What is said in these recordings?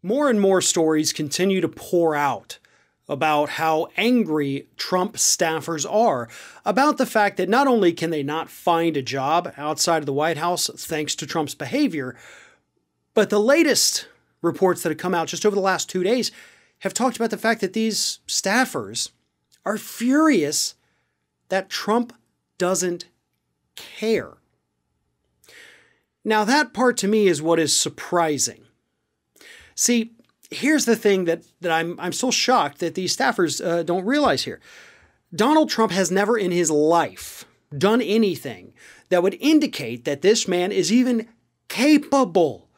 More and more stories continue to pour out about how angry Trump staffers are about the fact that not only can they not find a job outside of the White House thanks to Trump's behavior, but the latest reports that have come out just over the last 2 days have talked about the fact that these staffers are furious that Trump doesn't care. Now, that part to me is what is surprising. See, here's the thing that I'm so shocked that these staffers don't realize here. Donald Trump has never in his life done anything that would indicate that this man is even capable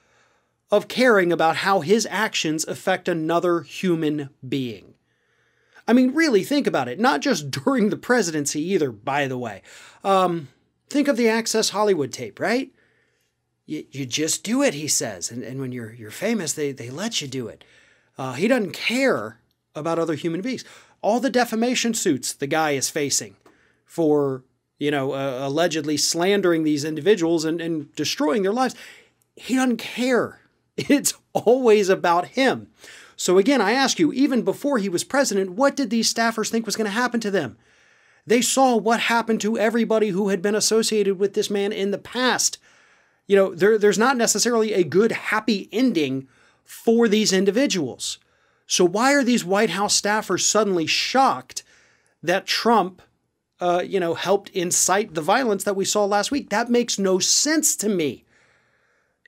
of caring about how his actions affect another human being. I mean, really think about it. Not just during the presidency either, by the way. Think of the Access Hollywood tape, right? You just do it, he says. And when you're famous, they let you do it. He doesn't care about other human beings. All the defamation suits the guy is facing for, allegedly slandering these individuals and destroying their lives. He doesn't care. It's always about him. So again, I ask you, even before he was president, what did these staffers think was going to happen to them? They saw what happened to everybody who had been associated with this man in the past. There's not necessarily a good, happy ending for these individuals. So why are these White House staffers suddenly shocked that Trump, helped incite the violence that we saw last week? That makes no sense to me.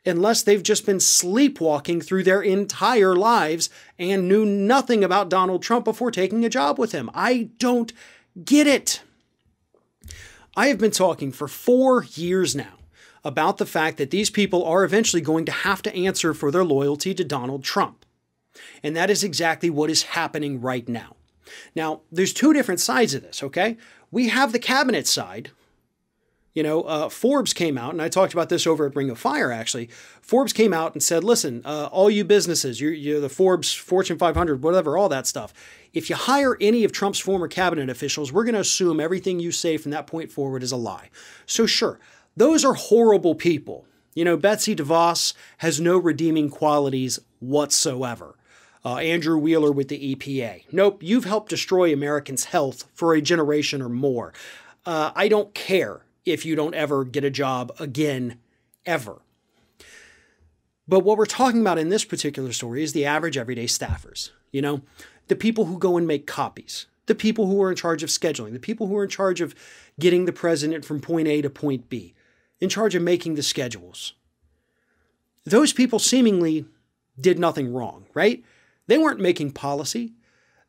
Unless they've just been sleepwalking through their entire lives and knew nothing about Donald Trump before taking a job with him. I don't get it. I have been talking for 4 years now about the fact that these people are eventually going to have to answer for their loyalty to Donald Trump. And that is exactly what is happening right now. Now, there's two different sides of this, okay? We have the cabinet side. Forbes came out, and I talked about this over at Ring of Fire, actually. Forbes came out and said, listen, all you businesses, you're the Forbes, Fortune 500, whatever, all that stuff. If you hire any of Trump's former cabinet officials, we're going to assume everything you say from that point forward is a lie. So sure, those are horrible people. Betsy DeVos has no redeeming qualities whatsoever. Andrew Wheeler with the EPA. Nope, you've helped destroy Americans' health for a generation or more. I don't care if you don't ever get a job again, ever. But what we're talking about in this particular story is the average everyday staffers. The people who go and make copies, the people who are in charge of scheduling, the people who are in charge of getting the president from point A to point B, in charge of making the schedules. Those people seemingly did nothing wrong, right? They weren't making policy.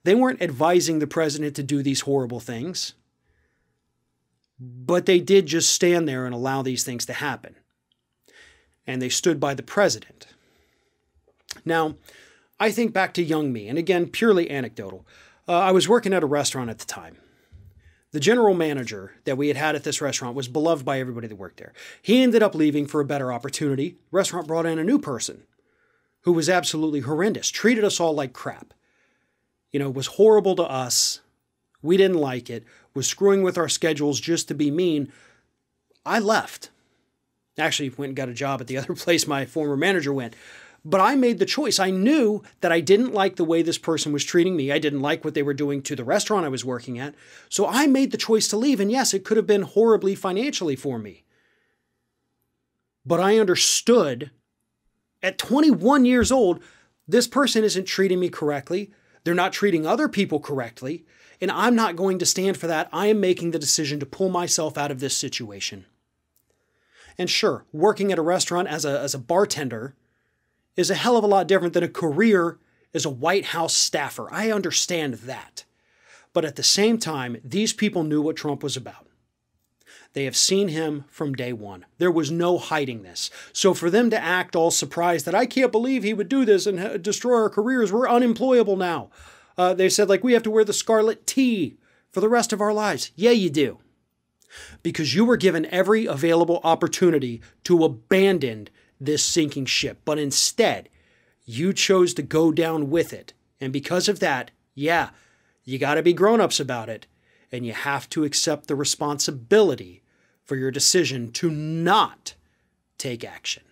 They weren't advising the president to do these horrible things. But they did just stand there and allow these things to happen. And they stood by the president. Now, I think back to young me, and again, purely anecdotal. I was working at a restaurant at the time. The general manager that we had at this restaurant was beloved by everybody that worked there. He ended up leaving for a better opportunity. The restaurant brought in a new person who was absolutely horrendous, treated us all like crap. Was horrible to us. We didn't like it, was screwing with our schedules just to be mean. I left. Actually, went and got a job at the other place my former manager went. But I made the choice. I knew that I didn't like the way this person was treating me. I didn't like what they were doing to the restaurant I was working at. So I made the choice to leave. And yes, it could have been horribly financially for me. But I understood at 21 years old, this person isn't treating me correctly. They're not treating other people correctly. And I'm not going to stand for that. I am making the decision to pull myself out of this situation. And sure, working at a restaurant as a bartender is a hell of a lot different than a career as a White House staffer. I understand that. But at the same time, these people knew what Trump was about. They have seen him from day one. There was no hiding this. So for them to act all surprised that I can't believe he would do this and destroy our careers, we're unemployable now. They said, we have to wear the scarlet T for the rest of our lives. Yeah, you do. Because you were given every available opportunity to abandon this sinking ship. But instead, you chose to go down with it. And because of that, yeah, you got to be grown-ups about it. And you have to accept the responsibility for your decision to not take action.